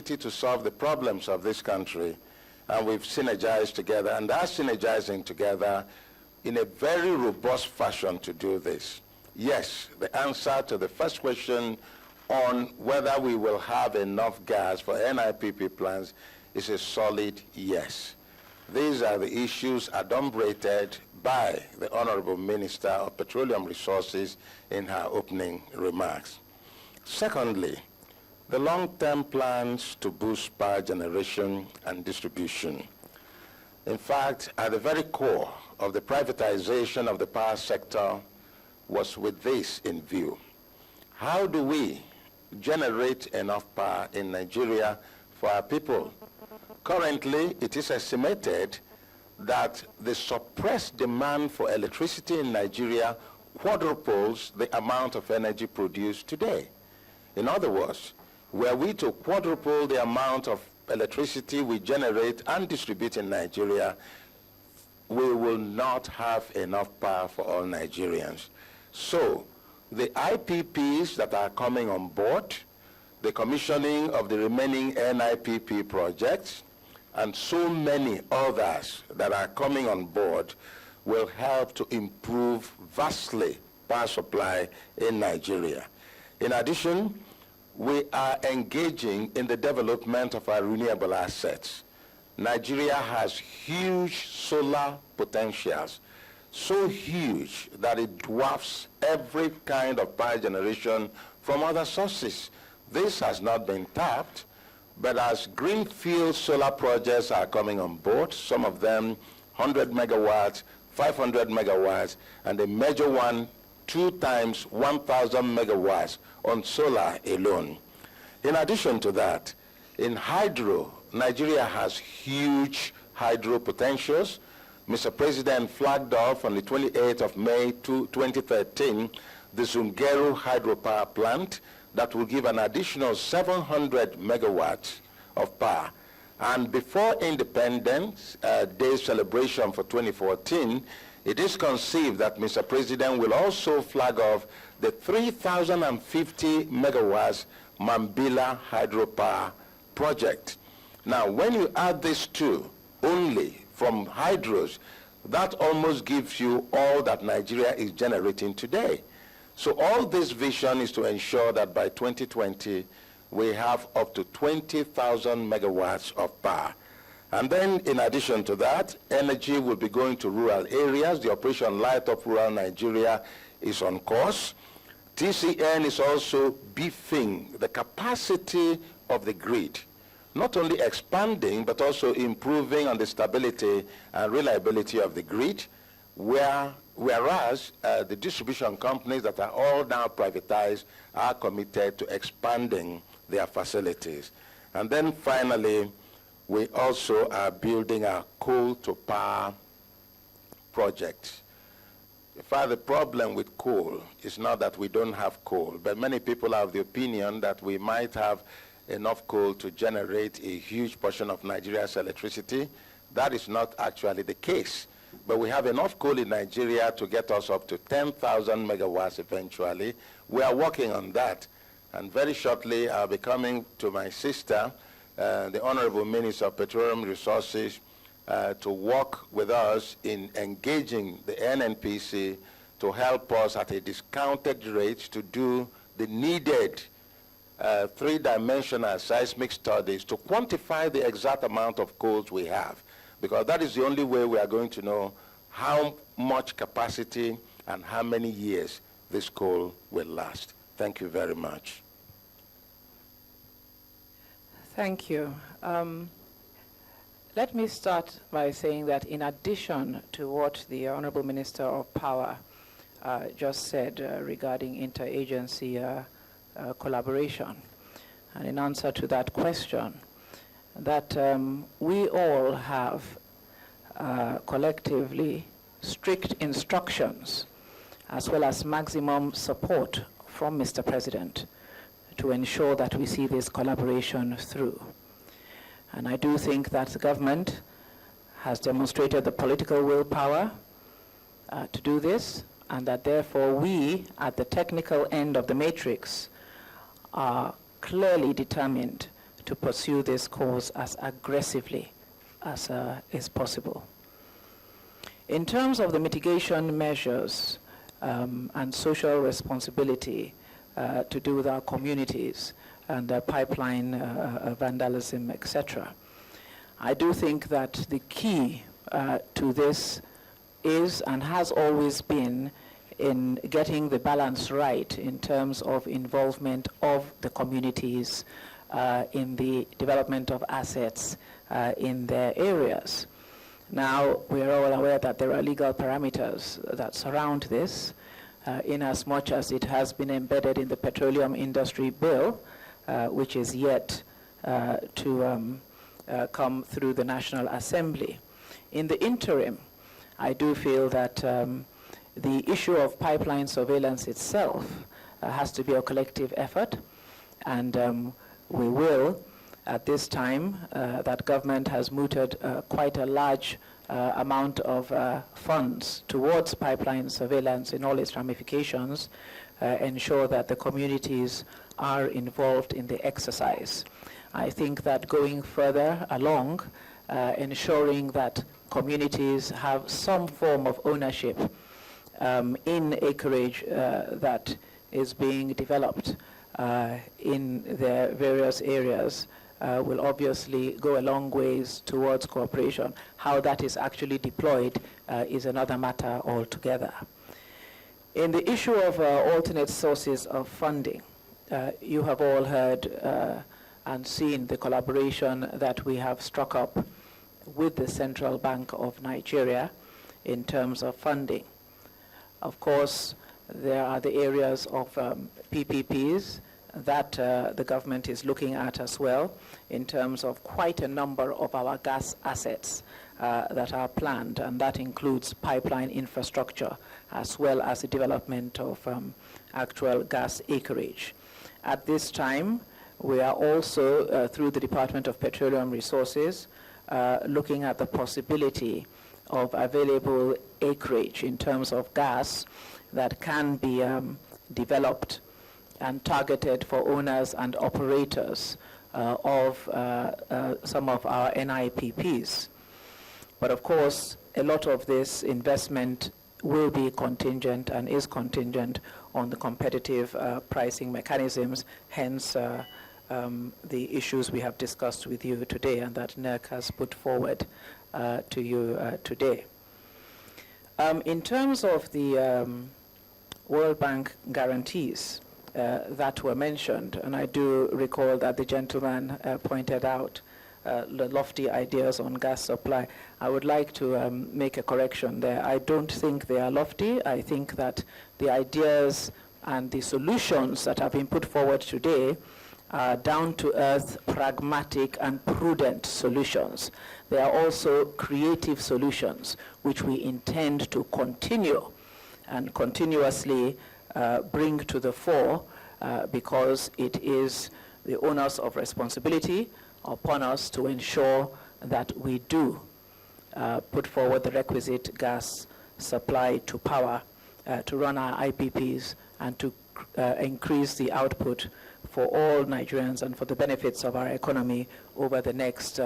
to solve the problems of this country, and we've synergized together, and are synergizing together in a very robust fashion to do this. Yes, the answer to the first question on whether we will have enough gas for NIPP plans is a solid yes. These are the issues adumbrated by the Honorable Minister of Petroleum Resources in her opening remarks. Secondly, the long-term plans to boost power generation and distribution. In fact, at the very core of the privatization of the power sector was with this in view. How do we generate enough power in Nigeria for our people? Currently, it is estimated that the suppressed demand for electricity in Nigeria quadruples the amount of energy produced today. In other words, were we to quadruple the amount of electricity we generate and distribute in Nigeria, we will not have enough power for all Nigerians. So, the IPPs that are coming on board, the commissioning of the remaining NIPP projects, and so many others that are coming on board will help to improve vastly power supply in Nigeria. In addition, we are engaging in the development of our renewable assets. Nigeria has huge solar potentials, so huge that it dwarfs every kind of power generation from other sources. This has not been tapped, but as greenfield solar projects are coming on board, some of them 100 megawatts, 500 megawatts, and the major one 2 times 1,000 megawatts on solar alone. In addition to that, in hydro, Nigeria has huge hydro potentials. Mr. President flagged off on the 28th of May 2013 the Ngieria hydropower plant that will give an additional 700 megawatts of power. And before Independence Day celebration for 2014, it is conceived that Mr. President will also flag off the 3,050 megawatts Mambila hydropower project. Now, when you add these two only from hydros, that almost gives you all that Nigeria is generating today. So all this vision is to ensure that by 2020, we have up to 20,000 megawatts of power. And then, in addition to that, energy will be going to rural areas. The Operation Light Up Rural Nigeria is on course. TCN is also beefing the capacity of the grid, not only expanding, but also improving on the stability and reliability of the grid, whereas the distribution companies that are all now privatized are committed to expanding their facilities. And then finally, we also are building our coal-to-power projects. In fact, the problem with coal is not that we don't have coal, but many people are of the opinion that we might have enough coal to generate a huge portion of Nigeria's electricity. That is not actually the case. But we have enough coal in Nigeria to get us up to 10,000 megawatts eventually. We are working on that. And very shortly, I'll be coming to my sister, the Honorable Minister of Petroleum Resources, to work with us in engaging the NNPC to help us at a discounted rate to do the needed three-dimensional seismic studies to quantify the exact amount of coals we have, because that is the only way we are going to know how much capacity and how many years this coal will last. Thank you very much. Thank you. Let me start by saying that in addition to what the Honorable Minister of Power just said regarding interagency collaboration, and in answer to that question, that we all have collectively strict instructions as well as maximum support from Mr. President to ensure that we see this collaboration through. And I do think that the government has demonstrated the political willpower to do this, and that therefore we, at the technical end of the matrix, are clearly determined to pursue this cause as aggressively as is possible. In terms of the mitigation measures and social responsibility to do with our communities and pipeline vandalism, etc., I do think that the key to this is and has always been in getting the balance right in terms of involvement of the communities in the development of assets in their areas. Now, we are all aware that there are legal parameters that surround this, in as much as it has been embedded in the Petroleum Industry Bill, which is yet to come through the National Assembly. In the interim, I do feel that the issue of pipeline surveillance itself has to be a collective effort, and we will, at this time, that government has mooted quite a large amount of funds towards pipeline surveillance in all its ramifications, ensure that the communities are involved in the exercise. I think that going further along, ensuring that communities have some form of ownership in acreage that is being developed in their various areas will obviously go a long ways towards cooperation. How that is actually deployed is another matter altogether. In the issue of alternate sources of funding, you have all heard and seen the collaboration that we have struck up with the Central Bank of Nigeria in terms of funding. Of course, there are the areas of PPPs that the government is looking at as well, in terms of quite a number of our gas assets that are planned, and that includes pipeline infrastructure as well as the development of actual gas acreage. At this time, we are also, through the Department of Petroleum Resources, looking at the possibility of available acreage in terms of gas that can be developed and targeted for owners and operators of some of our NIPPs. But of course, a lot of this investment will be contingent and is contingent on the competitive pricing mechanisms, hence the issues we have discussed with you today and that NERC has put forward to you today. In terms of the World Bank guarantees that were mentioned, and I do recall that the gentleman pointed out the lofty ideas on gas supply. I would like to make a correction there. I don't think they are lofty. I think that the ideas and the solutions that have been put forward today are down-to-earth, pragmatic, and prudent solutions. They are also creative solutions, which we intend to continue and continuously bring to the fore because it is the onus of responsibility upon us to ensure that we do put forward the requisite gas supply to power to run our IPPs and to increase the output for all Nigerians and for the benefits of our economy over the next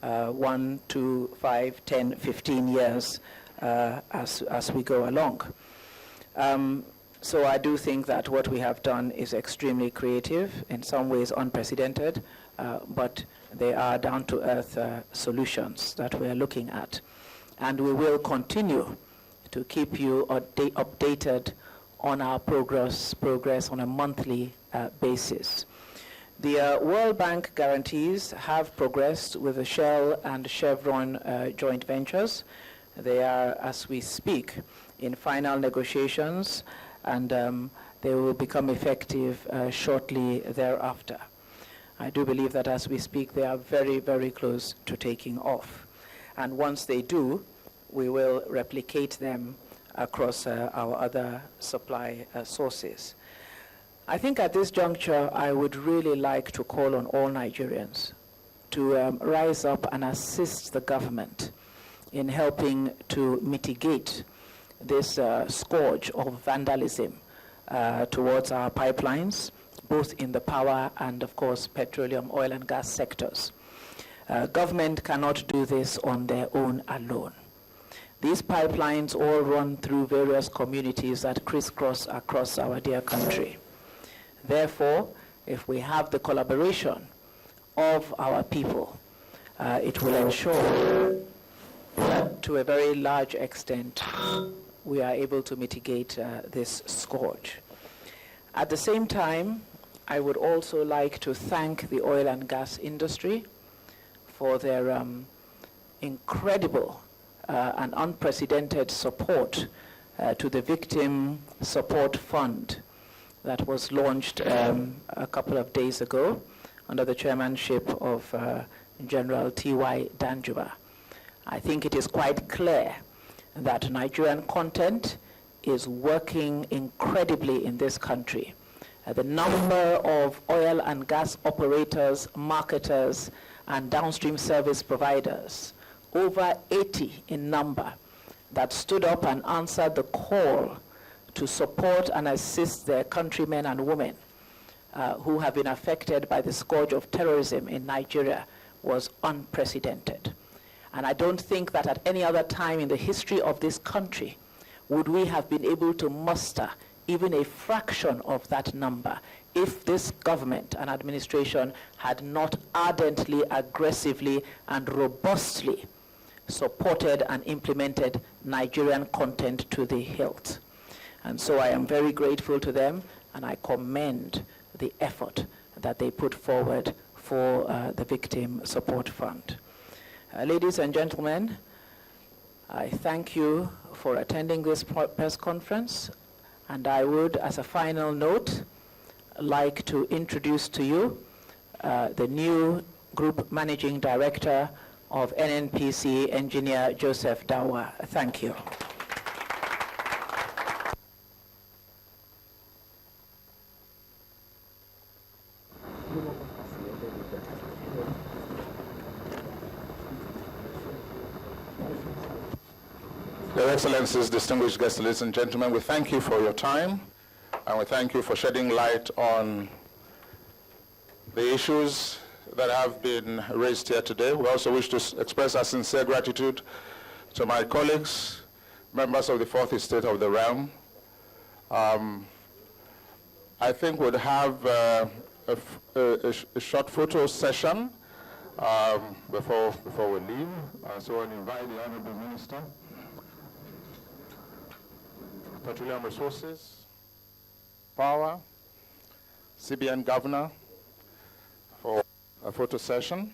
1, 2, 5, 10, 15 years as we go along. So I do think that what we have done is extremely creative, in some ways unprecedented, but they are down-to-earth solutions that we are looking at. And we will continue to keep you updated on our progress on a monthly basis. The World Bank guarantees have progressed with the Shell and Chevron joint ventures. They are, as we speak, in final negotiations, and they will become effective shortly thereafter. I do believe that as we speak, they are very, very close to taking off. And once they do, we will replicate them across our other supply sources. I think at this juncture, I would really like to call on all Nigerians to rise up and assist the government in helping to mitigate this scourge of vandalism towards our pipelines, both in the power and, of course, petroleum, oil and gas sectors. Government cannot do this on their own alone. These pipelines all run through various communities that crisscross across our dear country. Therefore, if we have the collaboration of our people, it will ensure that to a very large extent we are able to mitigate this scourge. At the same time, I would also like to thank the oil and gas industry for their incredible and unprecedented support to the Victim Support Fund that was launched a couple of days ago under the chairmanship of General T.Y. Danjuma. I think it is quite clear that Nigerian content is working incredibly in this country. The number of oil and gas operators, marketers, and downstream service providers, over 80 in number, that stood up and answered the call to support and assist their countrymen and women who have been affected by the scourge of terrorism in Nigeria was unprecedented. And I don't think that at any other time in the history of this country would we have been able to muster even a fraction of that number if this government and administration had not ardently, aggressively, and robustly supported and implemented Nigerian content to the hilt. And so I am very grateful to them, and I commend the effort that they put forward for the Victim Support Fund. Ladies and gentlemen, I thank you for attending this press conference, and I would, as a final note, like to introduce to you the new Group Managing Director of NNPC, Engineer Joseph Dawa. Thank you. Your Excellencies, distinguished guests, ladies and gentlemen, we thank you for your time, and we thank you for shedding light on the issues that have been raised here today. We also wish to express our sincere gratitude to my colleagues, members of the Fourth Estate of the Realm. I think we'll have a short photo session before we leave. So I'll invite the Honorable Minister, Petroleum Resources, Power, CBN Governor, for a photo session.